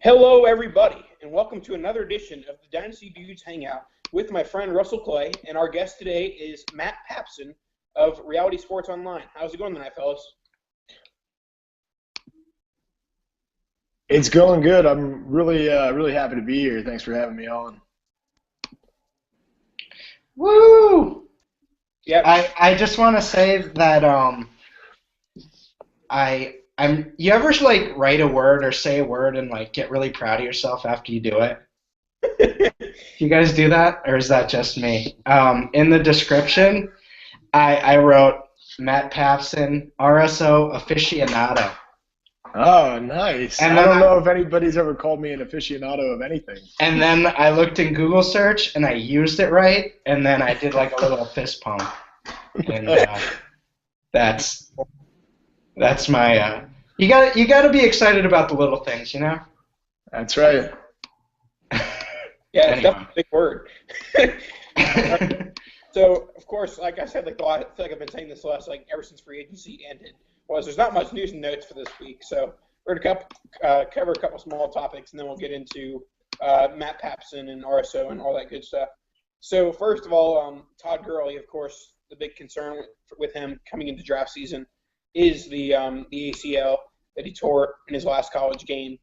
Hello, everybody, and welcome to another edition of the Dynasty Dudez Hangout with my friend Russell Clay, and our guest today is Matt Papson of Reality Sports Online. How's it going tonight, fellas? It's going good. I'm really happy to be here. Thanks for having me on. Woo! Yeah. I just want to say that you ever like write a word or say a word and like get really proud of yourself after you do it? Do you guys do that, or is that just me? In the description, I wrote Matt Papson, RSO aficionado. Oh, nice. And I then don't know if anybody's ever called me an aficionado of anything. And then I looked in Google search and I used it right, and then I did like a little fist pump, and that's my. You gotta be excited about the little things, you know. That's right. Yeah, Anyway. That's a big word. So, of course, like I said, I feel like I've been saying this ever since free agency ended. There's not much news and notes for this week, so we're going to cover a couple small topics, and then we'll get into Matt Papson and RSO and all that good stuff. So, first of all, Todd Gurley, of course, the big concern with him coming into draft season is the ACL that he tore in his last college game.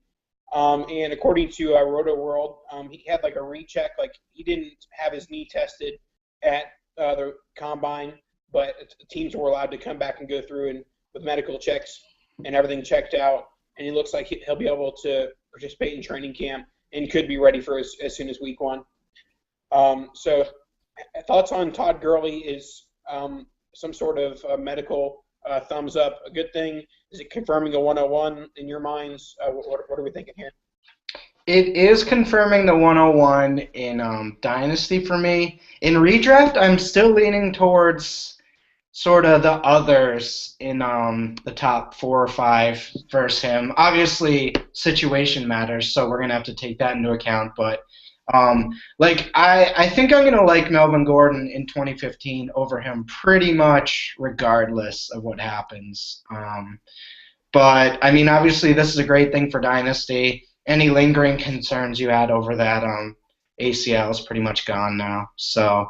And according to Roto World, he had like a recheck, like he didn't have his knee tested at the combine, but teams were allowed to come back and go through and with medical checks and everything checked out, and he looks like he'll be able to participate in training camp and could be ready for as soon as week one. So thoughts on Todd Gurley is some sort of medical thumbs up a good thing? Is it confirming a 101 in your minds? What are we thinking here? It is confirming the 101 in Dynasty for me. In redraft, I'm still leaning towards sort of the others in the top 4 or 5 versus him. Obviously, situation matters, so we're going to have to take that into account. But, I think I'm going to like Melvin Gordon in 2015 over him pretty much regardless of what happens. But, I mean, obviously this is a great thing for Dynasty. Any lingering concerns you had over that ACL is pretty much gone now. So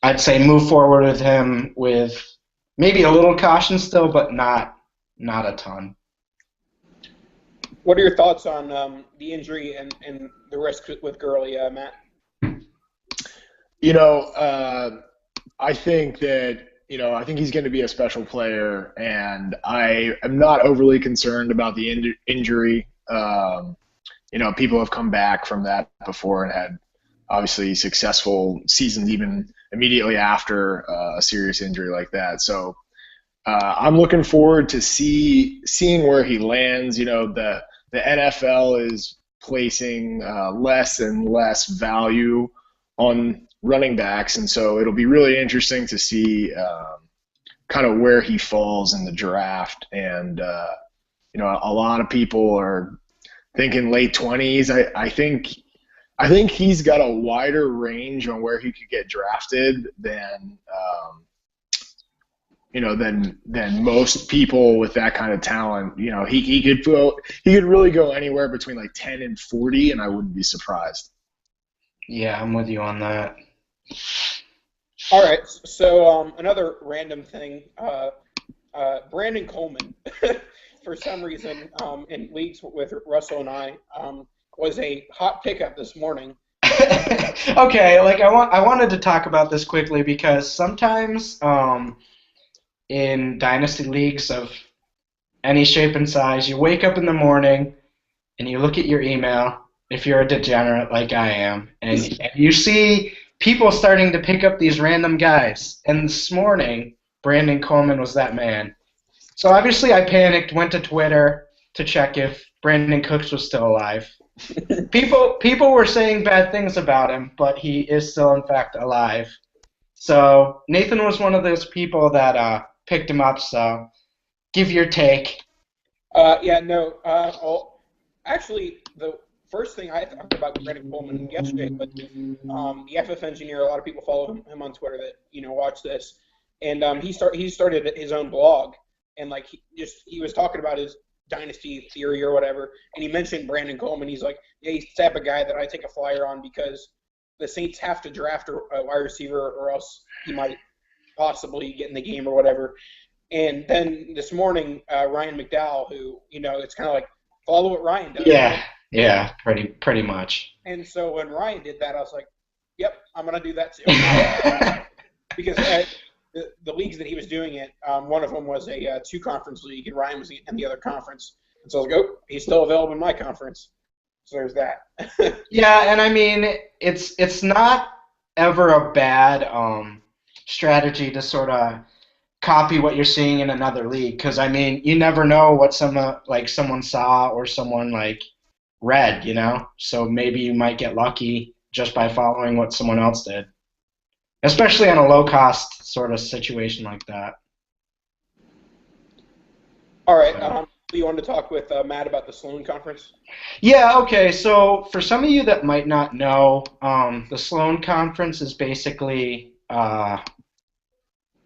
I'd say move forward with him with maybe a little caution still, but not a ton. What are your thoughts on the injury and the risk with Gurley, Matt? I think that I think he's going to be a special player, and I am not overly concerned about the injury. People have come back from that before and had obviously successful seasons even immediately after a serious injury like that. So I'm looking forward to seeing where he lands. The NFL is placing less and less value on running backs, and so it'll be really interesting to see kind of where he falls in the draft. And a lot of people are thinking late 20s. I think he's got a wider range on where he could get drafted than most people with that kind of talent. He could really go anywhere between like 10 and 40, and I wouldn't be surprised. Yeah, I'm with you on that. All right, so another random thing, Brandon Coleman, for some reason, in leagues with Russell and I, was a hot pickup this morning. Okay, I wanted to talk about this quickly because sometimes in Dynasty leagues of any shape and size, you wake up in the morning and you look at your email, if you're a degenerate like I am, and you see people starting to pick up these random guys. And this morning, Brandon Coleman was that man. So obviously I panicked, went to Twitter to check if Brandon Cooks was still alive. People were saying bad things about him, but he is still, in fact, alive. So Nathan was one of those people that picked him up, so give your take. Actually, the first thing I thought about Brandon Coleman yesterday was the FF engineer. A lot of people follow him on Twitter that watch this, and he started his own blog, and he was talking about his dynasty theory or whatever, and he mentioned Brandon Coleman. He's like, yeah, he's the type of guy that I take a flyer on because the Saints have to draft a wide receiver or else he might possibly get in the game or whatever. And then this morning, Ryan McDowell, who, it's kind of like follow what Ryan does. Yeah, pretty much. And so when Ryan did that, I was like, yep, I'm going to do that too. Because the leagues that he was doing it, one of them was a two-conference league, and Ryan was in the other conference. And so I was like, oh, he's still available in my conference. So there's that. Yeah, and I mean, it's not ever a bad strategy to sort of copy what you're seeing in another league, because I mean, you never know what someone saw or someone read, So maybe you might get lucky just by following what someone else did, especially on a low-cost sort of situation like that. All right. You wanted to talk with Matt about the Sloan Conference? Yeah, okay. So for some of you that might not know, the Sloan Conference is basically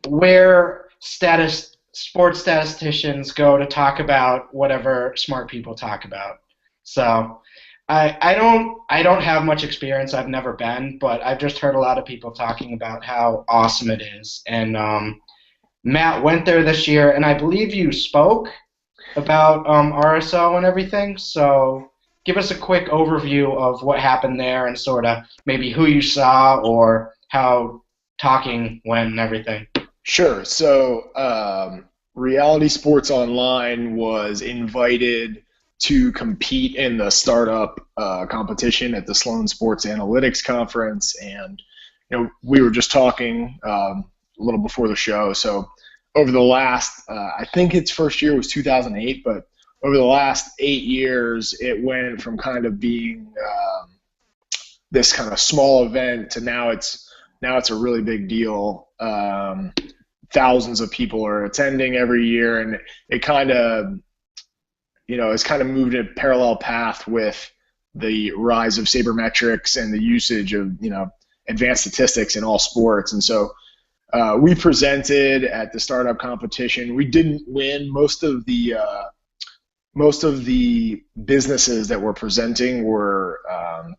where sports statisticians go to talk about whatever smart people talk about. So I don't have much experience. I've never been, but I've just heard a lot of people talking about how awesome it is. And Matt went there this year, and I believe you spoke about RSO and everything. So give us a quick overview of what happened there and sort of maybe who you saw or how talking went and everything. Sure. So Reality Sports Online was invited to compete in the startup competition at the Sloan Sports Analytics Conference, and we were just talking a little before the show. So over the last, I think its first year was 2008, but over the last 8 years, it went from kind of being this kind of small event to now it's a really big deal. Thousands of people are attending every year, and it kind of, it's kind of moved in a parallel path with the rise of sabermetrics and the usage of, advanced statistics in all sports. And so we presented at the startup competition. We didn't win. Most of the businesses that were presenting were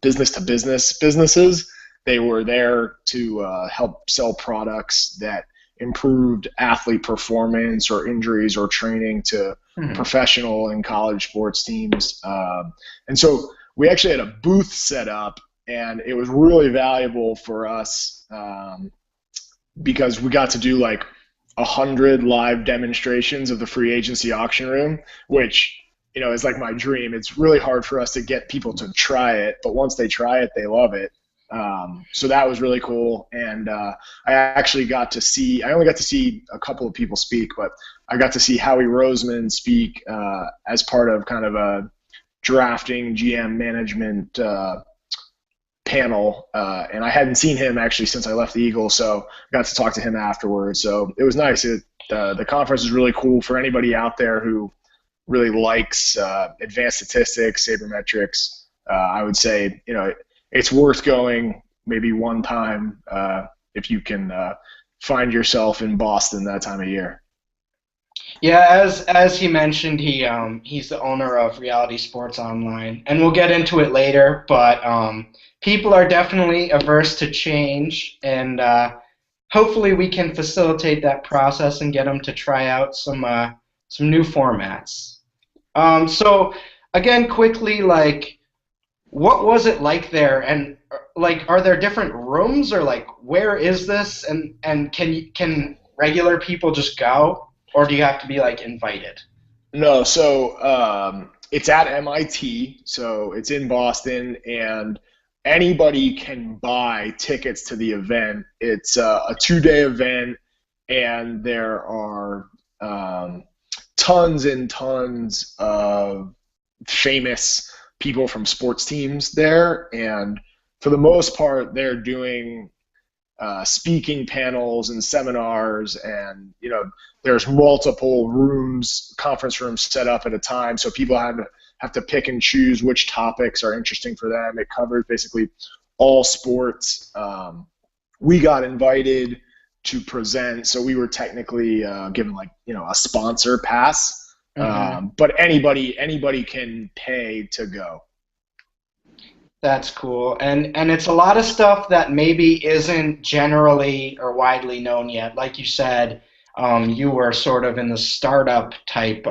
business-to-business businesses. They were there to help sell products that improved athlete performance or injuries or training to professional and college sports teams. And so we actually had a booth set up, and it was really valuable for us because we got to do 100 live demonstrations of the free agency auction room, which is my dream. It's really hard for us to get people to try it, but once they try it, they love it. So that was really cool, and I only got to see a couple of people speak, but I got to see Howie Roseman speak as part of kind of a drafting GM management panel, and I hadn't seen him actually since I left the Eagles, so I got to talk to him afterwards. So it was nice. The conference is really cool for anybody out there who really likes advanced statistics, sabermetrics. I would say, it's worth going maybe one time if you can find yourself in Boston that time of year. Yeah, as he mentioned, he's the owner of Reality Sports Online, and we'll get into it later. But people are definitely averse to change, and hopefully we can facilitate that process and get them to try out some new formats. So again, quickly, what was it like there, and are there different rooms, or where is this, and can regular people just go, or do you have to be invited? No, so it's at MIT, so it's in Boston, and anybody can buy tickets to the event. It's a 2-day event, and there are tons and tons of famous people from sports teams there, and for the most part they're doing speaking panels and seminars, and there's multiple conference rooms set up at a time, so people have to pick and choose which topics are interesting for them. It covers basically all sports. We got invited to present, so we were technically given a sponsor pass. But anybody can pay to go. That's cool. And it's a lot of stuff that maybe isn't generally or widely known yet. Like you said, you were sort of in the startup type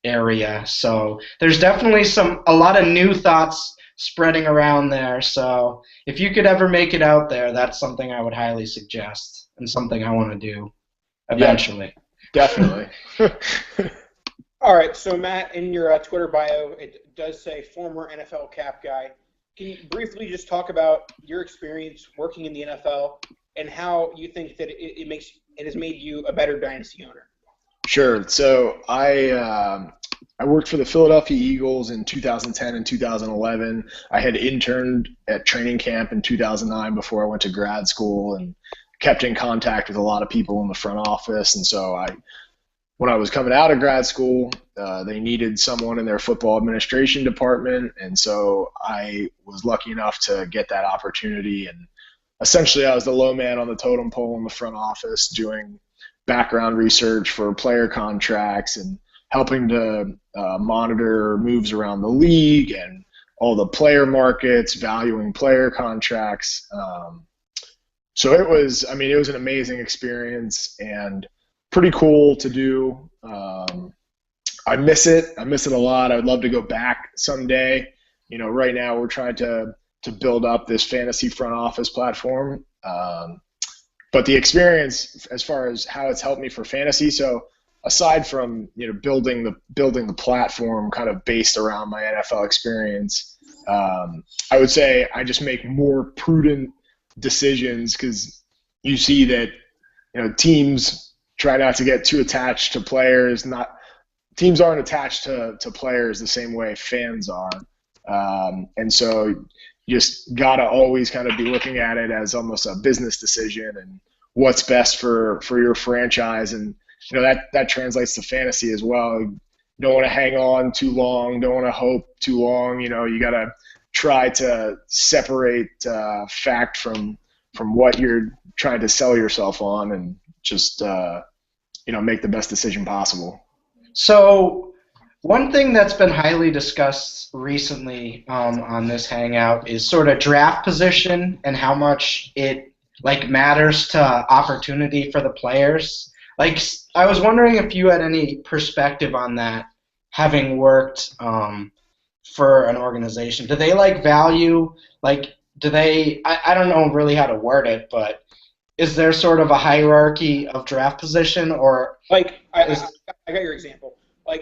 area. So there's definitely a lot of new thoughts spreading around there. So if you could ever make it out there, that's something I would highly suggest and something I want to do eventually. Yeah, definitely. All right, so Matt, in your Twitter bio, it does say former NFL cap guy. Can you briefly just talk about your experience working in the NFL and how you think that it has made you a better dynasty owner? Sure. So I worked for the Philadelphia Eagles in 2010 and 2011. I had interned at training camp in 2009 before I went to grad school and kept in contact with a lot of people in the front office. And so when I was coming out of grad school, they needed someone in their football administration department, and so I was lucky enough to get that opportunity. And essentially, I was the low man on the totem pole in the front office, doing background research for player contracts and helping to monitor moves around the league and all the player markets, valuing player contracts. So it was an amazing experience and pretty cool to do. I miss it. I miss it a lot. I would love to go back someday. Right now we're trying to build up this fantasy front office platform. But the experience, as far as how it's helped me for fantasy, so aside from building the platform kind of based around my NFL experience, I would say I just make more prudent decisions because you see that teams try not to get too attached to players. Teams aren't attached to players the same way fans are, and so you just gotta always kind of be looking at it as almost a business decision and what's best for your franchise, and that translates to fantasy as well. You don't want to hang on too long, don't want to hope too long. You gotta try to separate fact from what you're trying to sell yourself on, and just make the best decision possible. So one thing that's been highly discussed recently on this Hangout is sort of draft position and how much it matters to opportunity for the players. I was wondering if you had any perspective on that, having worked for an organization. Do they value I don't know really how to word it, but is there sort of a hierarchy of draft position, or I got your example.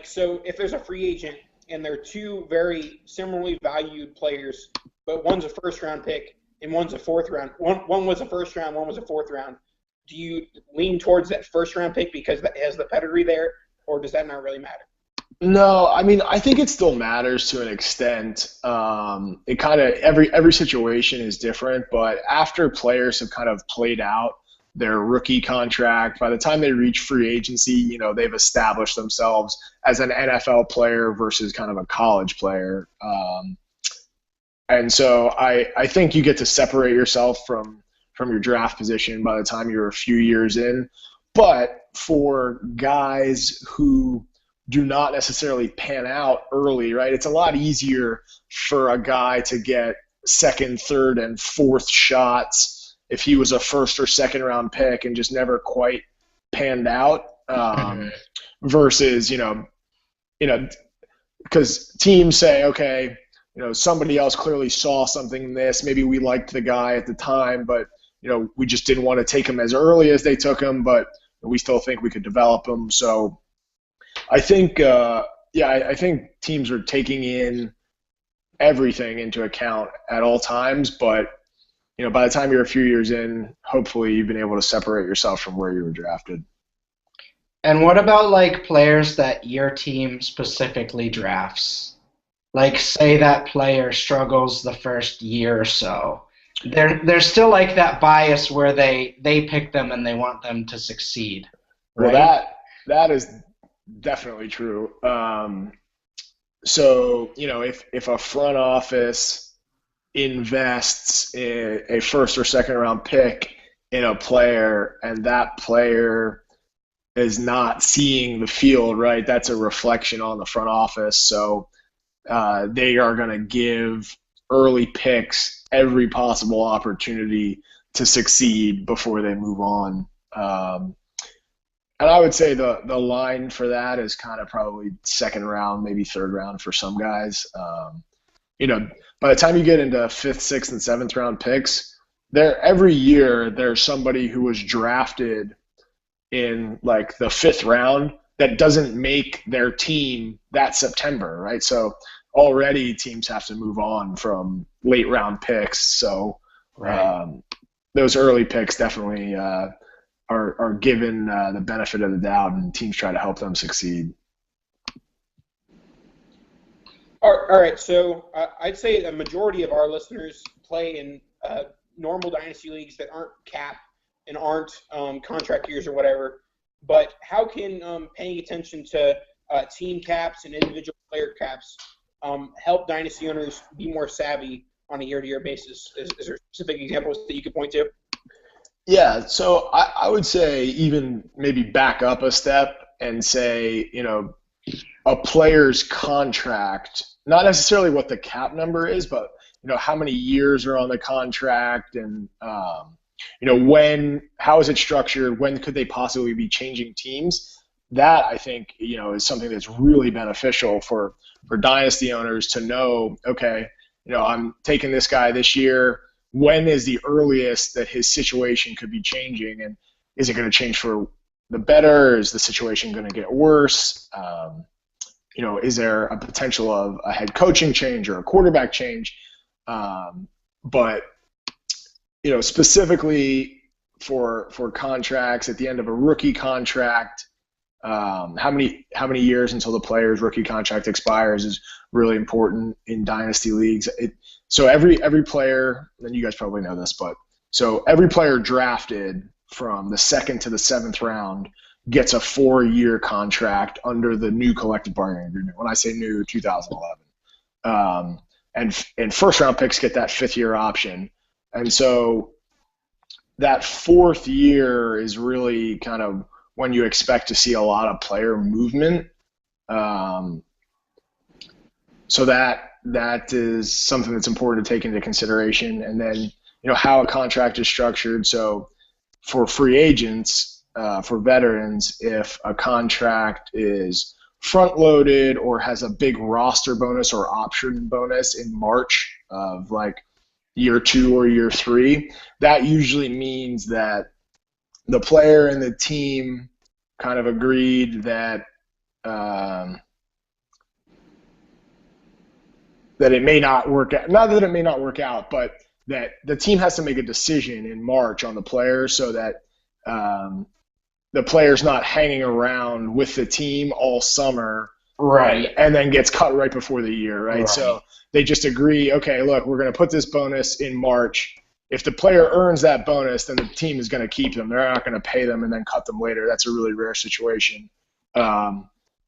So if there's a free agent and there are two very similarly valued players, but one's a first-round pick and one's a fourth round. One was a first round, one was a fourth round. Do you lean towards that first-round pick because that has the pedigree there, or does that not really matter? No, I think it still matters to an extent. It kind of every situation is different, but after players have kind of played out their rookie contract, by the time they reach free agency, they've established themselves as an NFL player versus kind of a college player. And so I think you get to separate yourself from your draft position by the time you're a few years in. But for guys who do not necessarily pan out early, right? It's a lot easier for a guy to get second, third, and fourth shots if he was a first or second round pick and just never quite panned out, versus, because teams say, okay, somebody else clearly saw something in this. Maybe we liked the guy at the time, but, we just didn't want to take him as early as they took him, but we still think we could develop him. So I think, I think teams are taking in everything into account at all times, but by the time you're a few years in, hopefully you've been able to separate yourself from where you were drafted. And what about players that your team specifically drafts? Say that player struggles the first year or so. There's still that bias where they pick them and they want them to succeed. Right? Well, that is definitely true. So, if a front office invests in a first or second round pick in a player and that player is not seeing the field, right? That's a reflection on the front office. So they are going to give early picks every possible opportunity to succeed before they move on. And I would say the line for that is kind of probably second round, maybe third round for some guys. By the time you get into fifth, sixth, and seventh round picks, every year there's somebody who was drafted in like the fifth round that doesn't make their team that September, right? So already teams have to move on from late round picks. So those early picks definitely are given the benefit of the doubt, and teams try to help them succeed. All right. So I'd say a majority of our listeners play in normal dynasty leagues that aren't cap and aren't contract years or whatever. But how can paying attention to team caps and individual player caps help dynasty owners be more savvy on a year-to-year basis? Is there specific examples that you could point to? Yeah, so I would say even maybe back up a step and say, a player's contract, not necessarily what the cap number is, but, how many years are on the contract and, how is it structured? When could they possibly be changing teams? That, I think, is something that's really beneficial for dynasty owners to know, okay, I'm taking this guy this year. When is the earliest that his situation could be changing, and is it going to change for the better? Is the situation going to get worse? Is there a potential of a head coaching change or a quarterback change? But specifically for contracts at the end of a rookie contract, how many years until the player's rookie contract expires is really important in dynasty leagues. So every player, and you guys probably know this, but so every player drafted from the second to the seventh round gets a 4-year contract under the new collective bargaining agreement. When I say new, 2011. And first round picks get that 5th-year option. And so that 4th year is really kind of when you expect to see a lot of player movement. So that is something that's important to take into consideration. And then, how a contract is structured. So for free agents, for veterans, if a contract is front-loaded or has a big roster bonus or option bonus in March of like year 2 or year 3, that usually means that the player and the team kind of agreed that that it may not work out. Not that it may not work out, but that the team has to make a decision in March on the player so that the player's not hanging around with the team all summer, right? And then gets cut right before the year, right? So they just agree, okay, look, we're going to put this bonus in March. If the player earns that bonus, then the team is going to keep them. They're not going to pay them and then cut them later. That's a really rare situation.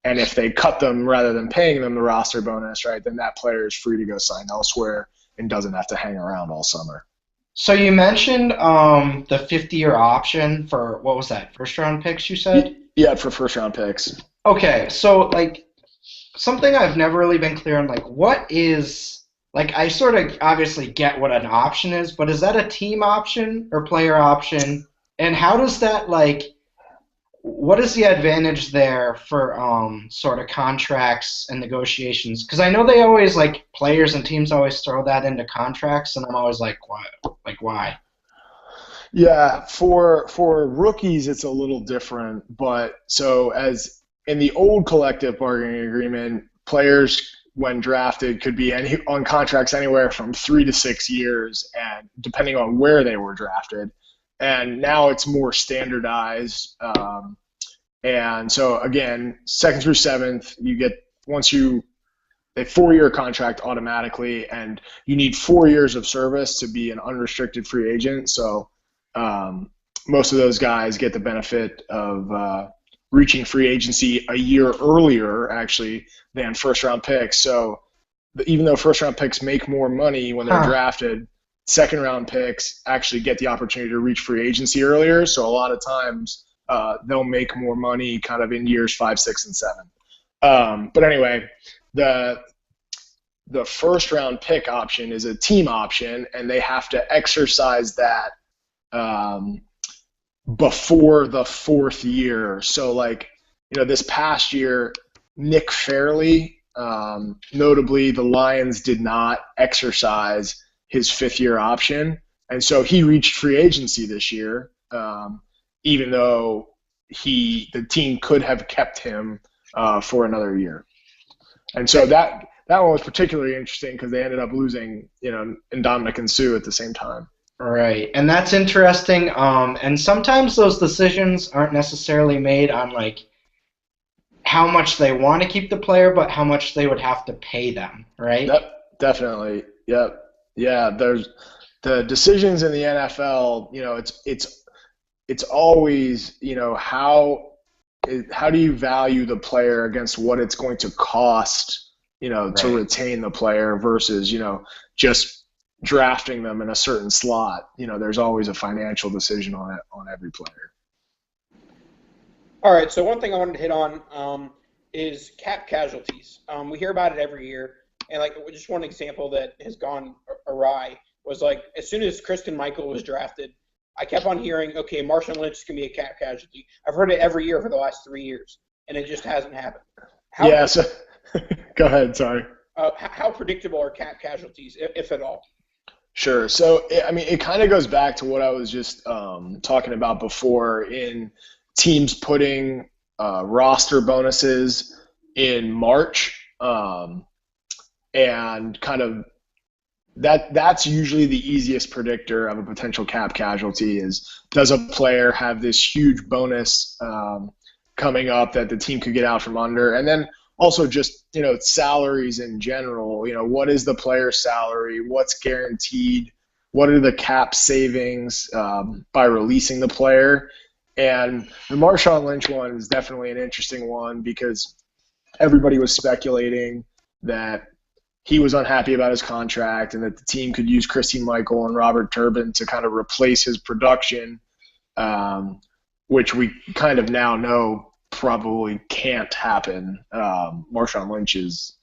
And if they cut them rather than paying them the roster bonus, right, then that player is free to go sign elsewhere and doesn't have to hang around all summer. So you mentioned the 50-year option for, what was that, first-round picks you said? Yeah, for first-round picks. Okay, so, like, something I've never really been clear on, like, what is, like, I sort of obviously get what an option is, but is that a team option or player option? And how does that, like, what is the advantage there for sort of contracts and negotiations? Because I know they always, like, players and teams always throw that into contracts, and I'm always like, why? Like, why? Yeah, for rookies, it's a little different. But so as in the old collective bargaining agreement, players when drafted could be on contracts anywhere from 3 to 6 years, and depending on where they were drafted. And now it's more standardized. And so, again, second through seventh, you get a 4-year contract automatically, and you need 4 years of service to be an unrestricted free agent. So most of those guys get the benefit of reaching free agency a year earlier, actually, than first-round picks. So even though first-round picks make more money when they're drafted, second-round picks actually get the opportunity to reach free agency earlier. So a lot of times they'll make more money kind of in years 5, 6, and 7. But anyway, the first round pick option is a team option, and they have to exercise that before the 4th year. So like, this past year, Nick Fairley, notably the Lions did not exercise his 5th year option. And so he reached free agency this year, even though the team could have kept him for another year. And so that one was particularly interesting because they ended up losing, Ndamukong Suh at the same time. Right, and that's interesting. And sometimes those decisions aren't necessarily made on like how much they want to keep the player, but how much they would have to pay them, right? Yep, definitely. Yep. Yeah, there's the decisions in the NFL, it's always, how do you value the player against what it's going to cost, Right. to retain the player versus, just drafting them in a certain slot. There's always a financial decision on every player. All right, so one thing I wanted to hit on is cap casualties. We hear about it every year, and like just one example that has gone awry was like as soon as Kristen Michael was drafted, I kept on hearing, okay, Marshawn Lynch is going to be a cap casualty. I've heard it every year for the last 3 years, and it just hasn't happened. So go ahead, sorry. How predictable are cap casualties, if at all? Sure. So, it kind of goes back to what I was just talking about before in teams putting roster bonuses in March, and kind of that's usually the easiest predictor of a potential cap casualty is, does a player have this huge bonus coming up that the team could get out from under? And then also just, salaries in general, what is the player's salary? What's guaranteed? What are the cap savings by releasing the player? And the Marshawn Lynch one is definitely an interesting one because everybody was speculating that he was unhappy about his contract and that the team could use Christine Michael and Robert Turbin to kind of replace his production, which we kind of now know probably can't happen. Marshawn Lynch is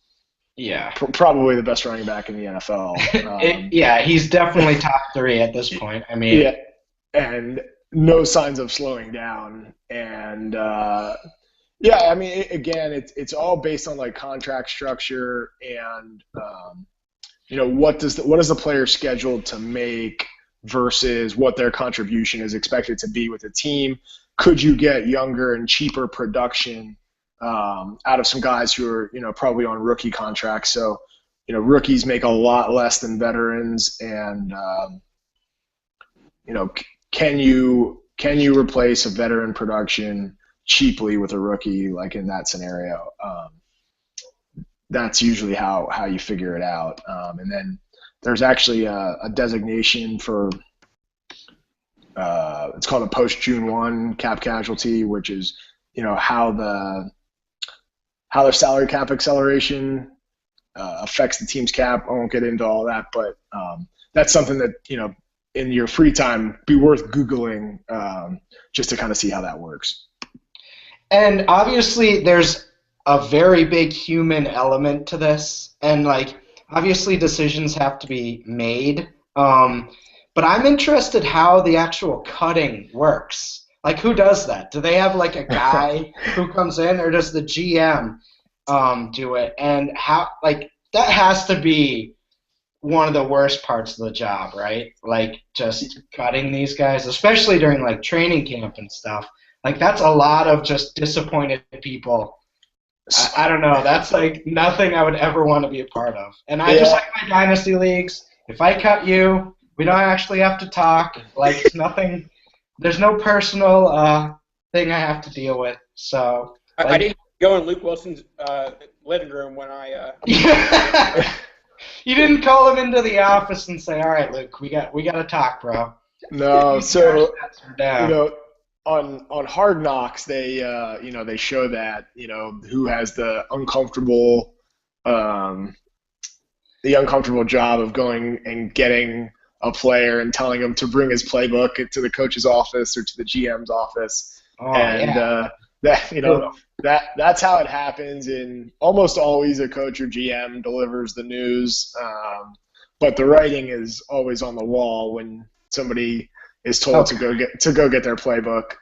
probably the best running back in the NFL. He's definitely top 3 at this point. And no signs of slowing down. And again, it's all based on like contract structure and what is the player scheduled to make versus what their contribution is expected to be with the team. Could you get younger and cheaper production out of some guys who are probably on rookie contracts? So rookies make a lot less than veterans, and can you replace a veteran production cheaply with a rookie, like in that scenario? That's usually how you figure it out. And then there's actually a designation for it's called a post June 1 cap casualty, which is how the salary cap acceleration affects the team's cap. I won't get into all that, but that's something that in your free time be worth Googling just to kind of see how that works. And obviously there's a very big human element to this, and like obviously decisions have to be made, but I'm interested how the actual cutting works. Like, who does that? Do they have like a guy who comes in, or does the GM do it? And how, like, that has to be one of the worst parts of the job, right? Like, just cutting these guys, especially during like training camp and stuff. Like, that's a lot of just disappointed people. I don't know. That's like nothing I would ever want to be a part of. And I just like my dynasty leagues. If I cut you, we don't actually have to talk. Like, it's nothing. There's no personal thing I have to deal with. So like, I didn't go in Luke Wilson's living room when I. You didn't call him into the office and say, "All right, Luke, we got to talk, bro." No, so on Hard Knocks, they they show that who has the uncomfortable job of going and getting a player and telling him to bring his playbook to the coach's office or to the GM's office. Oh, And yeah. that's how it happens. And almost always a coach or GM delivers the news, but the writing is always on the wall when somebody is told to go get their playbook.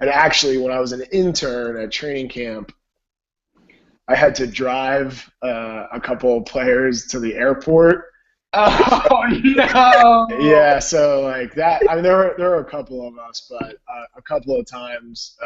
And actually, when I was an intern at training camp, I had to drive a couple of players to the airport. Oh no! Yeah, so like that. I mean, there were a couple of us, but a couple of times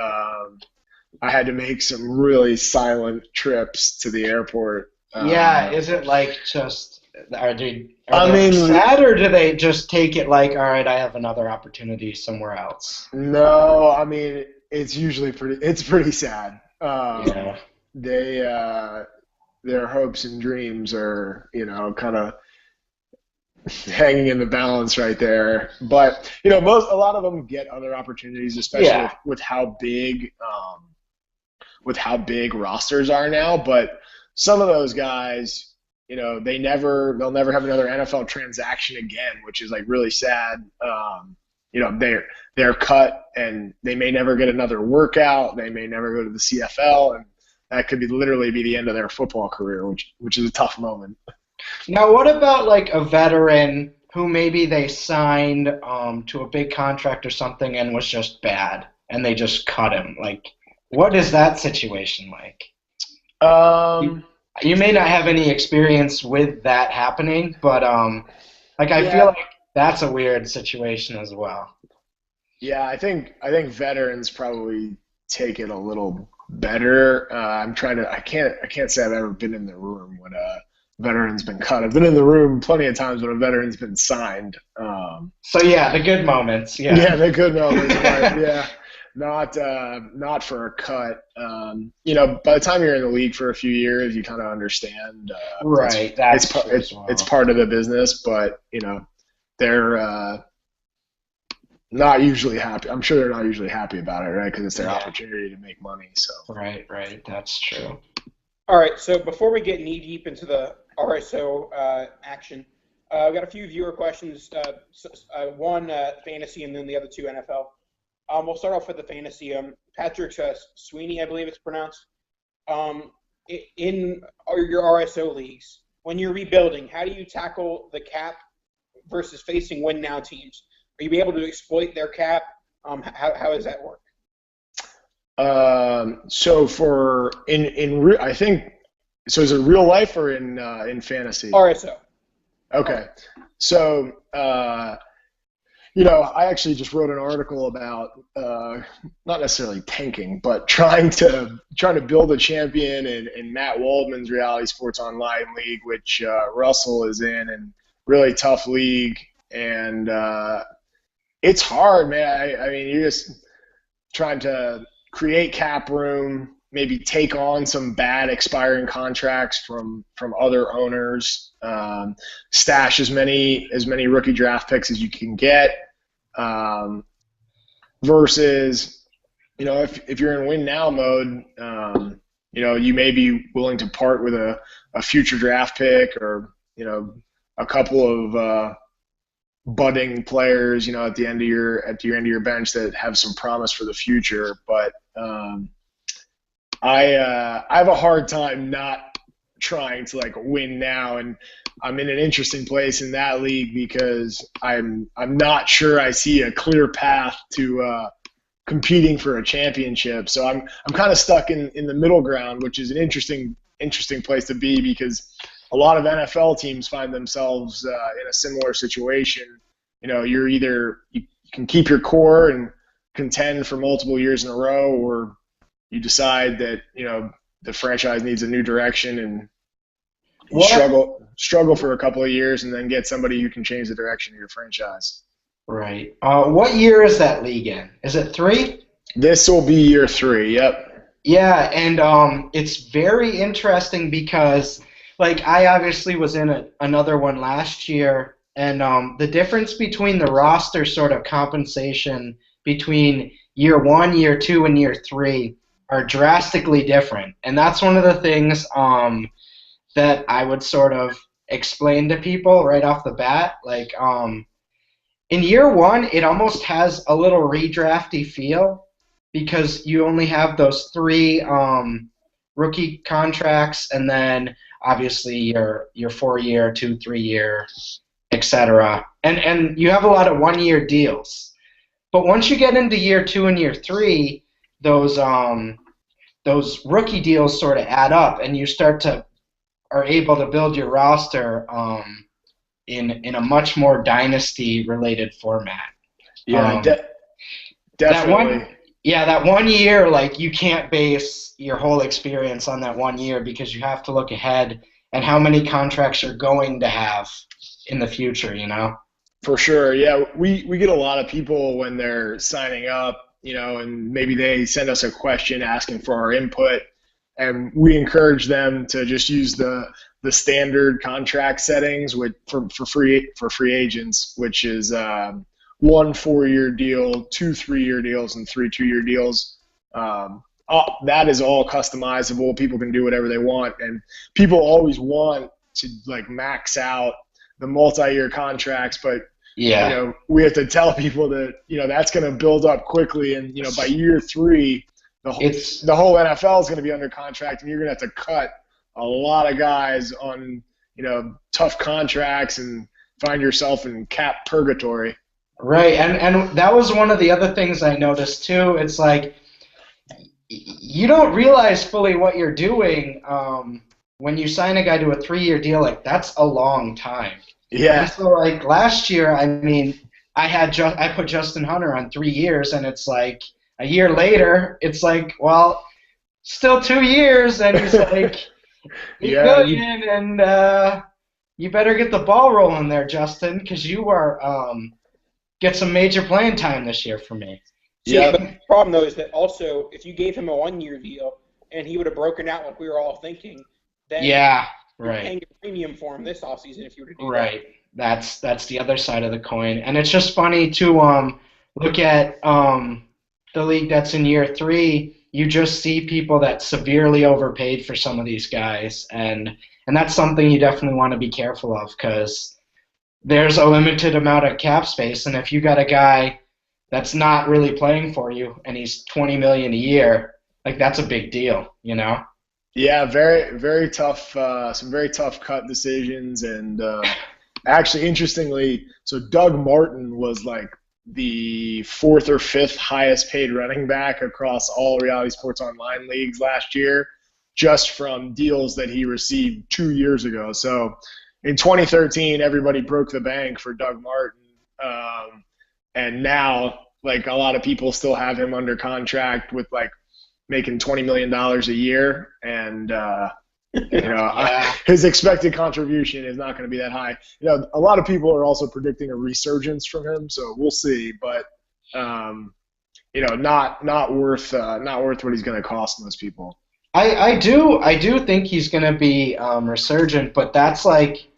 I had to make some really silent trips to the airport. Yeah, is it like just are they I mean, sad, or do they just take it like, all right, I have another opportunity somewhere else? no, I mean it's usually pretty sad. Yeah. They their hopes and dreams are kind of hanging in the balance right there. But a lot of them get other opportunities, especially with how big rosters are now. But some of those guys, they'll never have another NFL transaction again, which is like really sad. They're cut, and they may never get another workout. They may never go to the CFL, and that could literally be the end of their football career, which is a tough moment. Now, what about like a veteran who maybe they signed to a big contract or something and was just bad, and they just cut him? Like, what is that situation like? You may not have any experience with that happening, but I feel like that's a weird situation as well. Yeah, I think veterans probably take it a little better. I can't say I've ever been in the room when a veteran's been cut. I've been in the room plenty of times when a veteran's been signed. So yeah, the good moments. Yeah. Yeah, the good moments. But yeah, not for a cut. By the time you're in the league for a few years, you kind of understand. Right. It's part of the business, but they're not usually happy. I'm sure they're not usually happy about it, right? Because it's their opportunity to make money. So. Right. That's true. All right. So before we get knee deep into the RSO action, I've got a few viewer questions. One fantasy, and then the other two NFL. We'll start off with the fantasy. Patrick Sweeney, I believe it's pronounced. In your RSO leagues, when you're rebuilding, how do you tackle the cap versus facing win now teams? Are you able to exploit their cap? How does that work? So for I think so. Is it real life or in fantasy? RSO. Okay. So I actually just wrote an article about not necessarily tanking, but trying to build a champion in Matt Waldman's Reality Sports Online league, which Russell is in, and really tough league. And it's hard, man. I mean, you're just trying to create cap room, maybe take on some bad expiring contracts from other owners, stash as many rookie draft picks as you can get, versus if you're in win now mode, you may be willing to part with a future draft pick or a couple of budding players, at the end of your bench that have some promise for the future. But I have a hard time not trying to win now, and I'm in an interesting place in that league because I'm not sure I see a clear path to competing for a championship. So I'm kind of stuck in the middle ground, which is an interesting place to be because a lot of NFL teams find themselves in a similar situation. You're either you can keep your core and contend for multiple years in a row, or you decide that the franchise needs a new direction and you struggle for a couple of years and then get somebody who can change the direction of your franchise. Right. What year is that league in? Is it 3? This will be year 3. Yep. Yeah, and it's very interesting because I obviously was in another one last year, and the difference between the roster sort of compensation between year 1, year 2, and year 3 are drastically different. And that's one of the things that I would sort of explain to people right off the bat. in year one, it almost has a little redrafty feel because you only have those three rookie contracts, and then obviously your 4-year, 2, 3-year, etc. And you have a lot of 1-year deals. But once you get into year 2 and year 3, those rookie deals sort of add up, and you are able to build your roster in a much more dynasty related format. Yeah, definitely. That 1 year, like, you can't base your whole experience on that 1 year because you have to look ahead and how many contracts you're going to have in the future, you know? For sure, yeah. We get a lot of people when they're signing up, and maybe they send us a question asking for our input, and we encourage them to just use the standard contract settings for free agents, which is 1 4-year deal, 2 3-year deals, and 3 2-year deals. That is all customizable. People can do whatever they want, and people always want to like max out the multi-year contracts, but we have to tell people that that's going to build up quickly, and by year 3, the whole NFL is going to be under contract, and you're going to have to cut a lot of guys on tough contracts and find yourself in cap purgatory. Right, and that was one of the other things I noticed too. It's like you don't realize fully what you're doing when you sign a guy to a 3-year deal. Like, that's a long time. Yeah. And so, like, last year, I mean, I put Justin Hunter on 3 years, and it's like a year later, it's like, well, still 2 years, and he's like, and you better get the ball rolling there, Justin, because you are get some major playing time this year for me. Yeah, but the problem, though, is that also if you gave him a 1-year deal and he would have broken out like we were all thinking, then you're paying a premium for him this offseason if you were to do that. Right. That's the other side of the coin. And it's just funny to look at the league that's in year 3. You just see people that severely overpaid for some of these guys, and that's something you definitely want to be careful of because there's a limited amount of cap space, and if you got a guy that's not really playing for you and he's $20 million a year, like, that's a big deal, Yeah, very, very tough. Some very tough cut decisions, and actually, interestingly, so Doug Martin was like the 4th or 5th highest paid running back across all Reality Sports Online leagues last year, just from deals that he received 2 years ago. So in 2013, everybody broke the bank for Doug Martin, and now, like, a lot of people still have him under contract with like making $20 million a year, and his expected contribution is not going to be that high. A lot of people are also predicting a resurgence from him, so we'll see. But not worth what he's going to cost most people. I do think he's going to be resurgent, but that's like,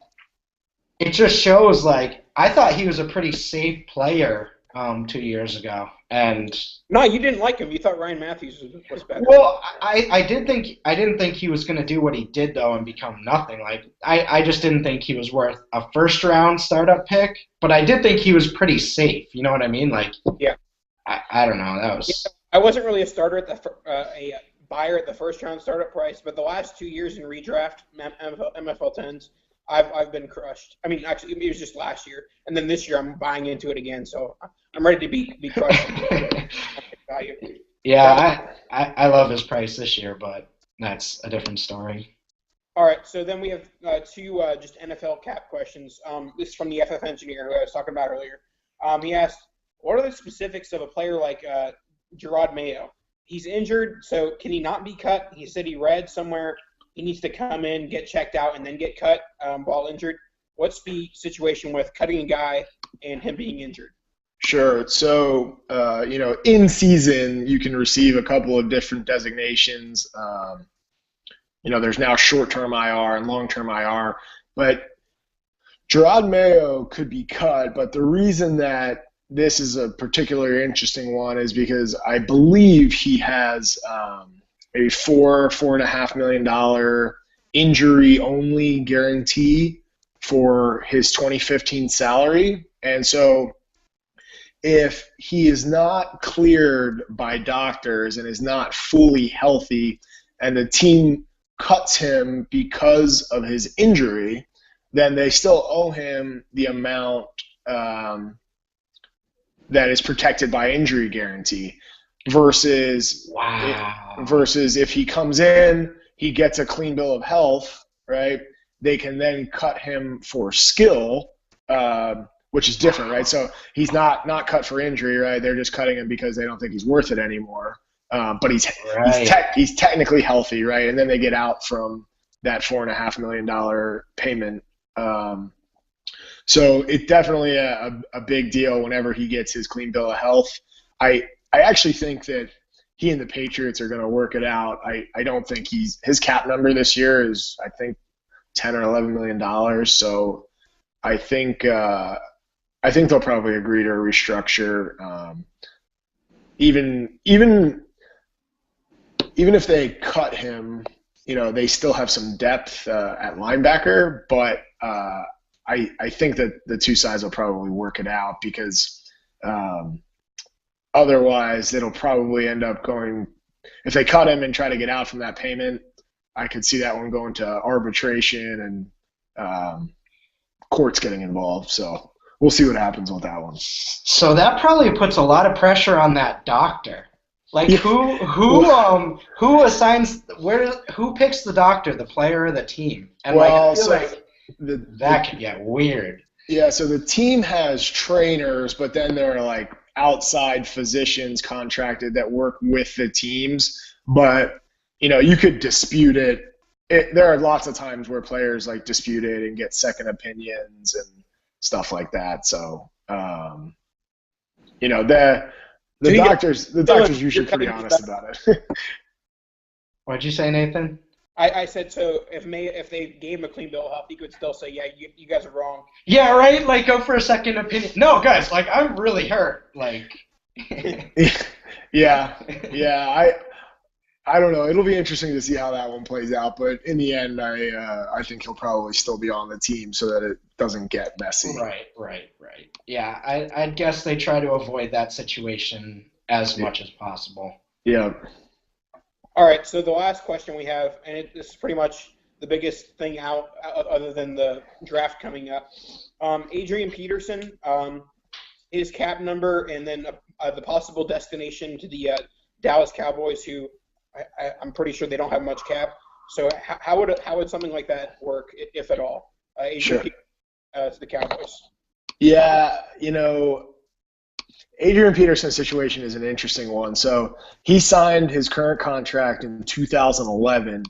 it just shows, like, I thought he was a pretty safe player 2 years ago, and no, you didn't like him. You thought Ryan Matthews was better. Well, I didn't think he was going to do what he did though and become nothing. Like, I just didn't think he was worth a 1st-round startup pick, but I did think he was pretty safe. You know what I mean? Like, yeah, I don't know. That was. I wasn't really a starter at a buyer at the 1st-round startup price, but the last 2 years in redraft MFL 10s, I've been crushed. I mean, actually, it was just last year, and then this year I'm buying into it again. So I'm ready to be crushed. Yeah, I love his price this year, but that's a different story. All right, so then we have 2 just NFL cap questions. This is from the FF engineer who I was talking about earlier. He asked, what are the specifics of a player like Gerard Mayo? He's injured, so can he not be cut? He said he read somewhere he needs to come in, get checked out, and then get cut while injured. What's the situation with cutting a guy and him being injured? Sure. So, in season, you can receive a couple of different designations. There's now short-term IR and long-term IR. But Gerard Mayo could be cut, but the reason that this is a particularly interesting one is because I believe he has maybe $4.5 million injury-only guarantee for his 2015 salary. And so if he is not cleared by doctors and is not fully healthy and the team cuts him because of his injury, then they still owe him the amount that is protected by injury guarantee versus if he comes in, he gets a clean bill of health, right? They can then cut him for skill, which is different, right? So he's not cut for injury, right? They're just cutting him because they don't think he's worth it anymore. But he's technically healthy, right? And then they get out from that $4.5 million payment. So it's definitely a big deal whenever he gets his clean bill of health. I actually think that he and the Patriots are going to work it out. I don't think his cap number this year is, I think, $10 or $11 million. So I think they'll probably agree to a restructure. Even if they cut him, they still have some depth at linebacker, but I think that the two sides will probably work it out because otherwise it'll probably end up going – if they cut him and try to get out from that payment, I could see that one going to arbitration and courts getting involved. So we'll see what happens with that one. So that probably puts a lot of pressure on that doctor. Like who assigns who picks the doctor, the player or the team? And that could get weird. Yeah, so the team has trainers, but then there are like outside physicians contracted that work with the teams. But you could dispute it. There are lots of times where players like dispute it and get second opinions and stuff like that. So the doctors usually pretty honest about it. What'd you say, Nathan? I said so. If they gave him a clean bill of health, he could still say, "Yeah, you guys are wrong." Yeah, right. Like go for a second opinion. No, guys, like I'm really hurt. Like. yeah. I don't know. It'll be interesting to see how that one plays out. But in the end, I think he'll probably still be on the team so that it doesn't get messy. Right. Yeah, I guess they try to avoid that situation as much as possible. Yeah. All right, so the last question we have, and this is pretty much the biggest thing out other than the draft coming up. Adrian Peterson, his cap number, and then the possible destination to the Dallas Cowboys, who I'm pretty sure they don't have much cap. So how would something like that work, if at all? Adrian Peterson to the Cowboys. Yeah, Adrian Peterson's situation is an interesting one. So he signed his current contract in 2011,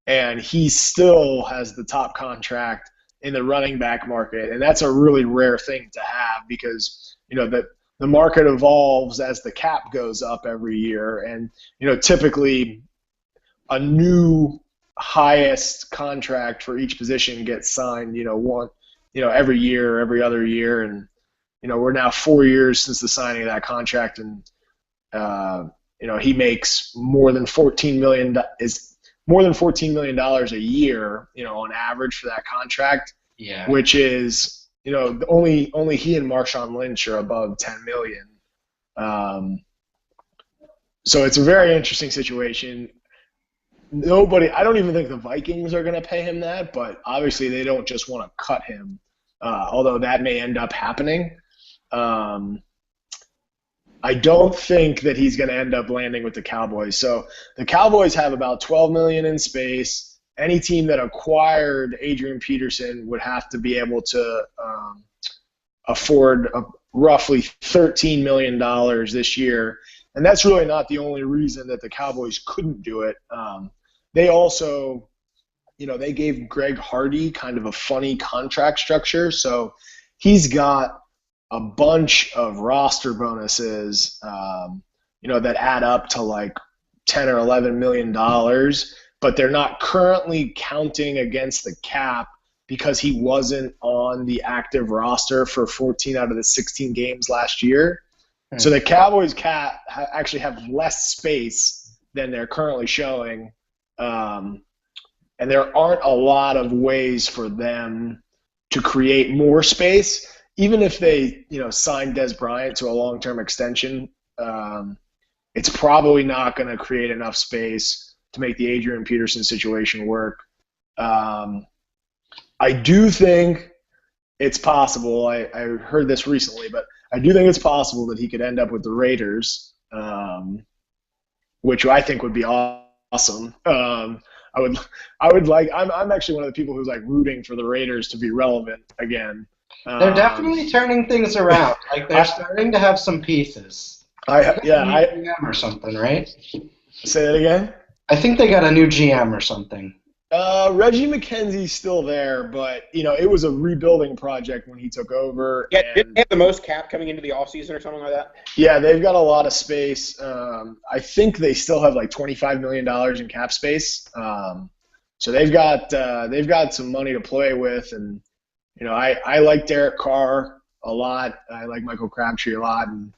and he still has the top contract in the running back market. And that's a really rare thing to have because, the market evolves as the cap goes up every year. And, typically a new highest contract for each position gets signed, every year, every other year. And, we're now 4 years since the signing of that contract, and he makes more than $14 million a year, on average for that contract. Yeah. Which is, only he and Marshawn Lynch are above $10 million. So it's a very interesting situation. I don't even think the Vikings are going to pay him that, but obviously they don't just want to cut him, although that may end up happening. I don't think that he's going to end up landing with the Cowboys. So the Cowboys have about $12 million in space. Any team that acquired Adrian Peterson would have to be able to afford roughly $13 million this year. And that's really not the only reason that the Cowboys couldn't do it. They also, they gave Greg Hardy kind of a funny contract structure. So he's got a bunch of roster bonuses, that add up to like $10 or $11 million, but they're not currently counting against the cap because he wasn't on the active roster for 14 out of the 16 games last year. So the Cowboys cap actually have less space than they're currently showing, and there aren't a lot of ways for them to create more space even if they, sign Des Bryant to a long-term extension, it's probably not going to create enough space to make the Adrian Peterson situation work. I do think it's possible. I heard this recently, but I do think it's possible that he could end up with the Raiders, which I think would be awesome. I'm actually one of the people who's like rooting for the Raiders to be relevant again. They're definitely turning things around. Like they're starting to have some pieces. GM or something, right? Say that again. I think they got a new GM or something. Reggie McKenzie's still there, but it was a rebuilding project when he took over. Yeah, did they have the most cap coming into the offseason or something like that? Yeah, they've got a lot of space. I think they still have like $25 million in cap space. So they've got some money to play with, and I like Derek Carr a lot. I like Michael Crabtree a lot, and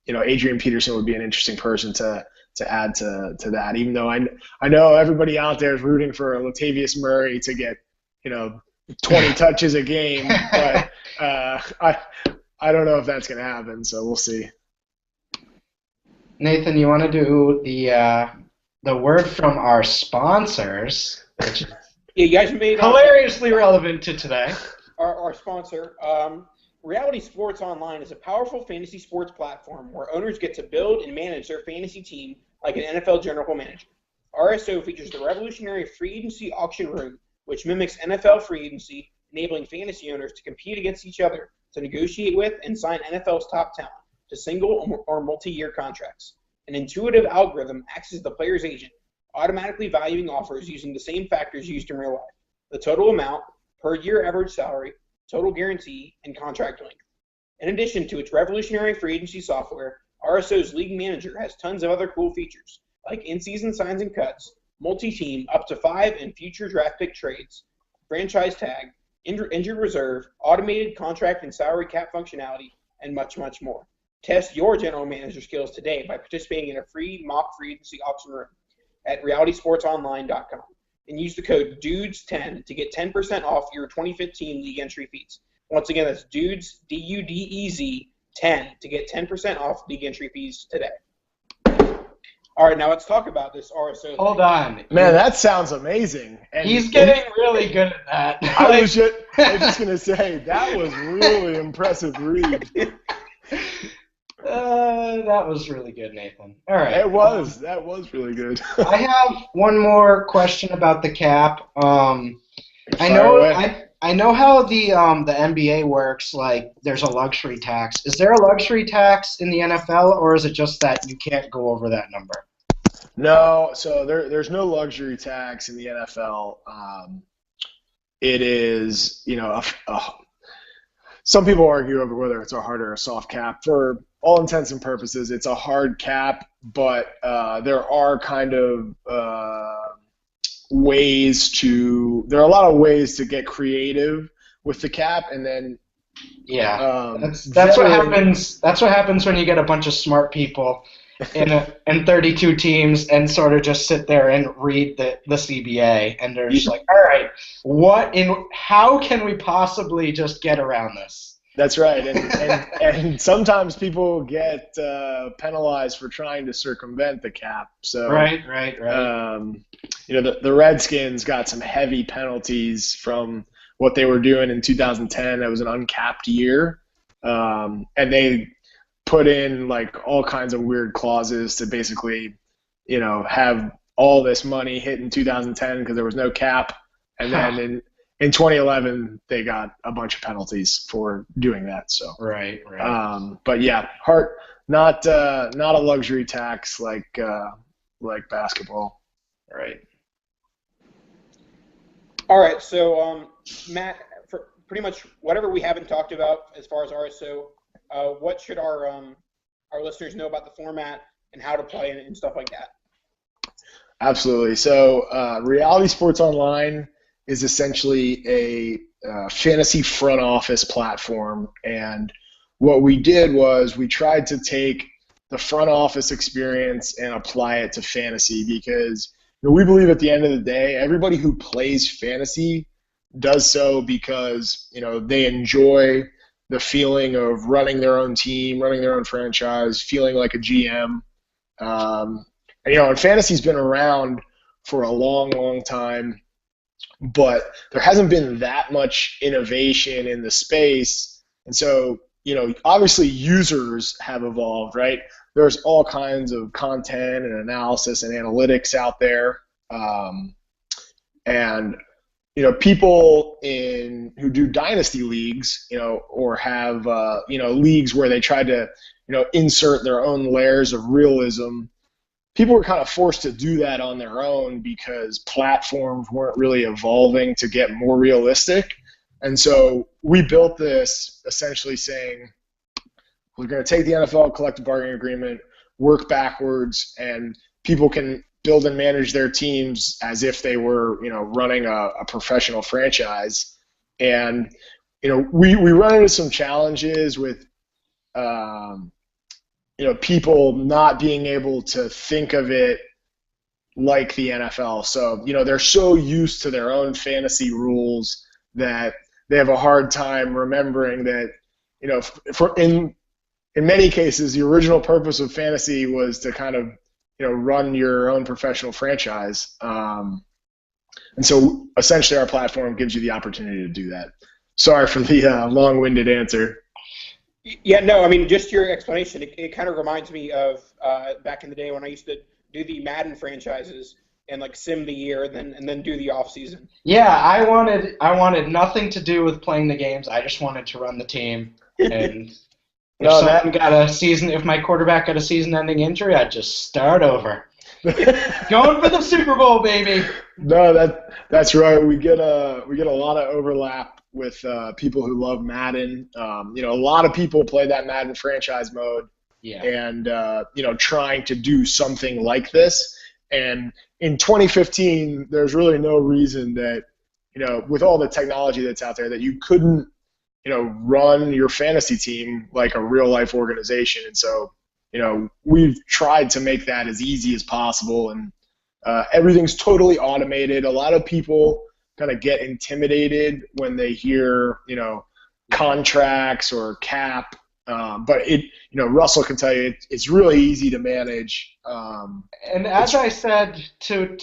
Adrian Peterson would be an interesting person to add to that, even though I know everybody out there is rooting for Latavius Murray to get 20 touches a game, but I don't know if that's going to happen, so we'll see. Nathan, you want to do the word from our sponsors, which is you guys made hilariously relevant to today. Our sponsor, Reality Sports Online, is a powerful fantasy sports platform where owners get to build and manage their fantasy team like an NFL general manager. RSO features the revolutionary free agency auction room, which mimics NFL free agency, enabling fantasy owners to compete against each other to negotiate with and sign NFL's top talent to single or multi-year contracts. An intuitive algorithm acts as the player's agent, automatically valuing offers using the same factors used in real life: the total amount, per year average salary, total guarantee, and contract length. In addition to its revolutionary free agency software, RSO's League Manager has tons of other cool features, like in-season signs and cuts, multi-team, up to 5 and future draft pick trades, franchise tag, injured reserve, automated contract and salary cap functionality, and much, much more. Test your general manager skills today by participating in a free mock free agency auction room at realitysportsonline.com and use the code DUDES10 to get 10% off your 2015 league entry fees. Once again, that's DUDES, DUDEZ, 10 to get 10% off league entry fees today. All right, now let's talk about this RSO. Hold on. Man, that sounds amazing. And he's getting really good at that. I was just going to say, that was really impressive read. That was really good, Nathan. All right. That was really good. I have one more question about the cap. I know how the NBA works. Like, there's a luxury tax. Is there a luxury tax in the NFL, or is it just that you can't go over that number? No, so there's no luxury tax in the NFL. It is, some people argue over whether it's a hard or a soft cap. For all intents and purposes, it's a hard cap, but there are kind of there are a lot of ways to get creative with the cap, and then that's what happens. That's what happens when you get a bunch of smart people in 32 teams and sort of just sit there and read the CBA, and they're just like, all right, how can we possibly just get around this? That's right, and sometimes people get penalized for trying to circumvent the cap. So right. The Redskins got some heavy penalties from what they were doing in 2010. That was an uncapped year, and they put in like all kinds of weird clauses to basically, have all this money hit in 2010 because there was no cap, and then in 2011 they got a bunch of penalties for doing that. So right. But yeah, not a luxury tax like basketball. Right. All right, so Matt, for pretty much whatever we haven't talked about as far as RSO, what should our listeners know about the format and how to play and stuff like that? Absolutely. So Reality Sports Online is essentially a fantasy front office platform, and what we did was we tried to take the front office experience and apply it to fantasy, because we believe at the end of the day, everybody who plays fantasy does so because, they enjoy the feeling of running their own team, running their own franchise, feeling like a GM. And fantasy's been around for a long, long time, but there hasn't been that much innovation in the space. And so, obviously users have evolved, right? There's all kinds of content and analysis and analytics out there. And people who do dynasty leagues, or have, leagues where they try to, insert their own layers of realism. People were kind of forced to do that on their own because platforms weren't really evolving to get more realistic. And so we built this essentially saying, we're going to take the NFL collective bargaining agreement, work backwards, and people can build and manage their teams as if they were, running a professional franchise. And, we run into some challenges with, people not being able to think of it like the NFL. So, they're so used to their own fantasy rules that they have a hard time remembering that, in many cases, the original purpose of fantasy was to kind of, run your own professional franchise. And so essentially our platform gives you the opportunity to do that. Sorry for the long-winded answer. Yeah, no, I mean, just your explanation, it kind of reminds me of back in the day when I used to do the Madden franchises and like sim the year and then do the off season. Yeah, I wanted nothing to do with playing the games. I just wanted to run the team. And if my quarterback got a season-ending injury, I'd just start over. Going for the Super Bowl, baby. No, that's right. We get a lot of overlap with people who love Madden. A lot of people play that Madden franchise mode. Yeah. And trying to do something like this. And in 2015, there's really no reason that with all the technology that's out there that you couldn't run your fantasy team like a real life organization. And so we've tried to make that as easy as possible, and everything's totally automated. A lot of people kind of get intimidated when they hear, contracts or cap, but Russell can tell you it's really easy to manage. And as I said to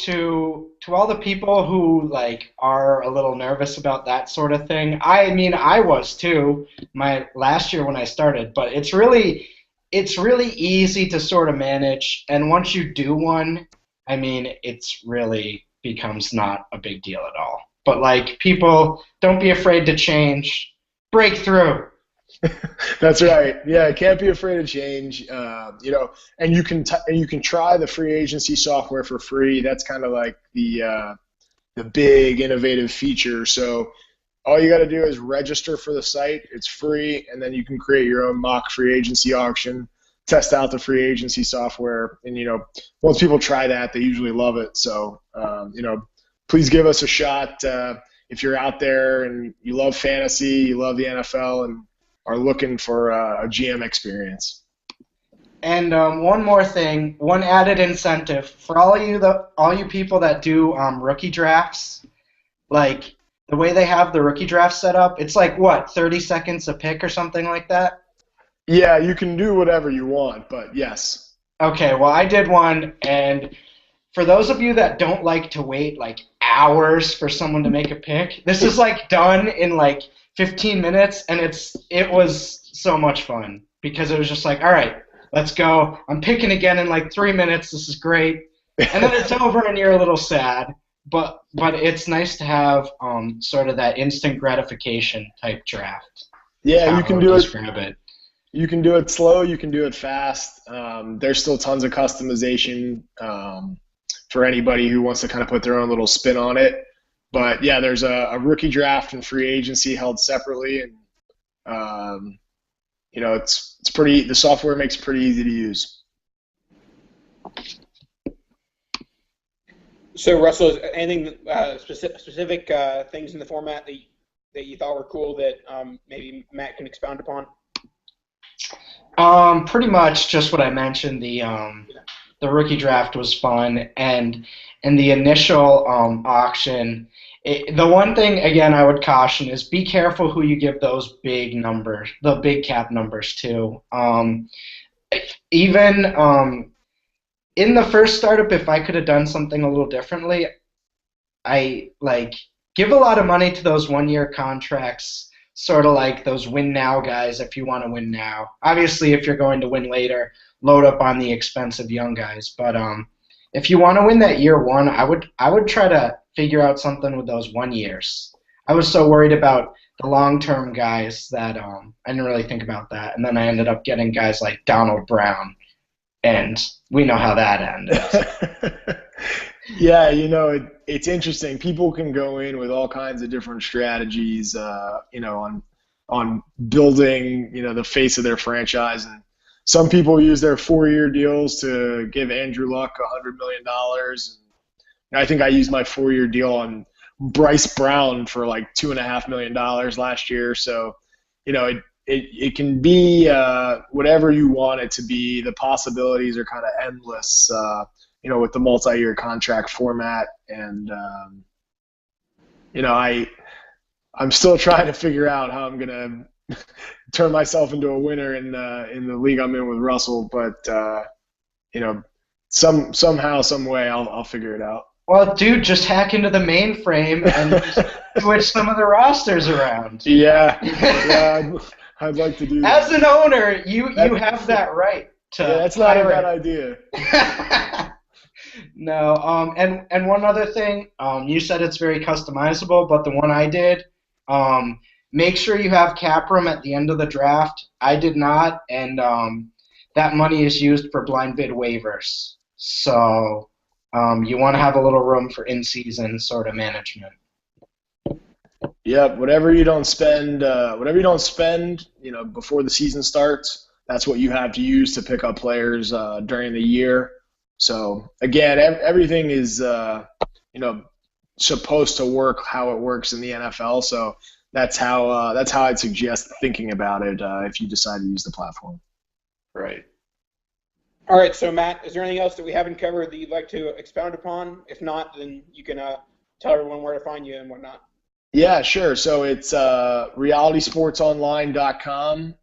all the people who are a little nervous about that sort of thing, I mean I was too my last year when I started, but it's really easy to sort of manage, and once you do one, I mean it's really becomes not a big deal at all. But people, don't be afraid to change. Break through. That's right. Yeah, can't be afraid of change. And you can try the free agency software for free. That's kind of like the big innovative feature. So all you got to do is register for the site. It's free, and then you can create your own mock free agency auction, test out the free agency software, and once people try that, they usually love it. So please give us a shot if you're out there and you love fantasy, you love the NFL, and are looking for a GM experience. And one more thing, one added incentive for all you people that do rookie drafts, the way they have the rookie draft set up, it's 30 seconds a pick or something like that? Yeah, you can do whatever you want, but yes. Okay, well I did one, and for those of you that don't like to wait hours for someone to make a pick, this is done in 15 minutes, and it was so much fun because it was just all right, let's go. I'm picking again in 3 minutes. This is great. And then it's over and you're a little sad. But it's nice to have sort of that instant gratification type draft. Yeah, you can do it. You can do it slow. You can do it fast. There's still tons of customization for anybody who wants to kind of put their own little spin on it. But yeah, there's a rookie draft and free agency held separately, and it's pretty. The software makes it pretty easy to use. So Russell, anything specific things in the format that you thought were cool that maybe Matt can expound upon? Pretty much just what I mentioned. The rookie draft was fun, and in the initial auction, The one thing, again, I would caution is be careful who you give those big numbers, the big cap numbers to. Even in the first startup, if I could have done something a little differently, I give a lot of money to those 1 year contracts, sort of like those win now guys if you want to win now. Obviously, if you're going to win later, load up on the expensive young guys. But if you want to win that year one, I would try to figure out something with those 1 years. I was so worried about the long-term guys that I didn't really think about that, and then I ended up getting guys like Donald Brown, and we know how that ended. Yeah, it's interesting. People can go in with all kinds of different strategies, on building, the face of their franchise. And some people use their 4-year deals to give Andrew Luck $100 million. And I think I used my 4-year deal on Bryce Brown for like $2.5 million last year. So, it can be whatever you want it to be. The possibilities are kind of endless, with the multi-year contract format. And, I'm still trying to figure out how I'm going to turn myself into a winner in the league I'm in with Russell. But, somehow, some way, I'll figure it out. Well, dude, just hack into the mainframe and switch some of the rosters around. Yeah, I'd like to do that. As an owner, you have that right to. Yeah, that's not a bad idea. No, and one other thing, you said it's very customizable, but the one I did, make sure you have cap room at the end of the draft. I did not, and that money is used for blind bid waivers. So you want to have a little room for in-season sort of management. Yep, whatever you don't spend, before the season starts, that's what you have to use to pick up players during the year. So again, everything is supposed to work how it works in the NFL. So that's how I'd suggest thinking about it if you decide to use the platform. Right. All right. So Matt, is there anything else that we haven't covered that you'd like to expound upon? If not, then you can tell everyone where to find you and whatnot. Yeah, sure. So it's realitysportsonline.com.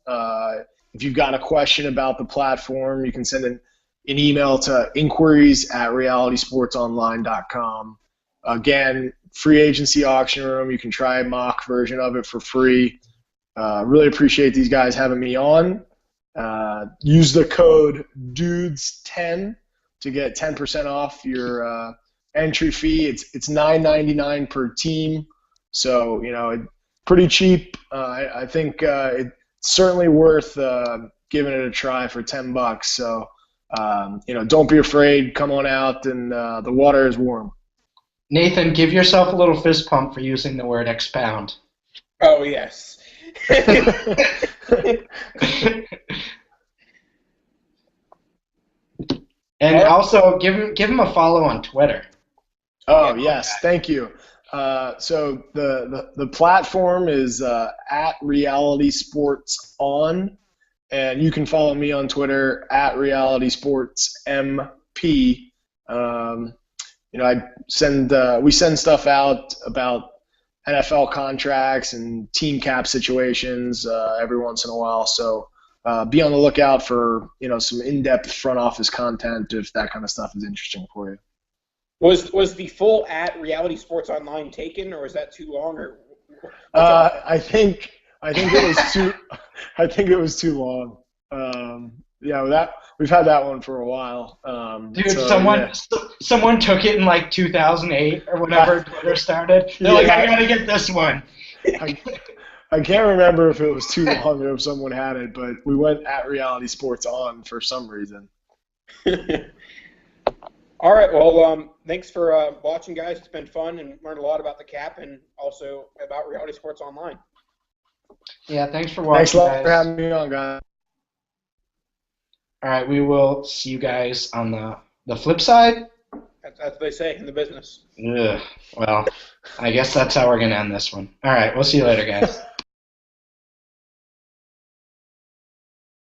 If you've got a question about the platform, you can send an email to inquiries@realitysportsonline.com. Again, free agency auction room. You can try a mock version of it for free. Really appreciate these guys having me on. Use the code DUDES10 to get 10% off your entry fee. It's $9.99 per team, so pretty cheap. I think it's certainly worth giving it a try for $10. So don't be afraid. Come on out, and the water is warm. Nathan, give yourself a little fist pump for using the word expound. Oh yes. And also give him a follow on Twitter. Oh yes, thank you. So the platform is @realitysportson, and you can follow me on Twitter @realitysportsmp. We send stuff out about NFL contracts and team cap situations every once in a while. So be on the lookout for some in-depth front office content if that kind of stuff is interesting for you. Was the full @realitysportsonline taken, or was that too long? Or I think it was too. I think it was too long. We've had that one for a while. Dude, someone took it in like 2008 or whenever Twitter started. They're like, I gotta get this one. I can't remember if it was too long or if someone had it, but we went @realitysportson for some reason. All right. Well, thanks for watching, guys. It's been fun and learned a lot about the cap and also about Reality Sports Online. Yeah, thanks for watching. Thanks a lot for having me on, guys. All right, we will see you guys on the flip side. That's what they say in the business. Ugh. Well, I guess that's how we're going to end this one. All right, we'll see you later, guys.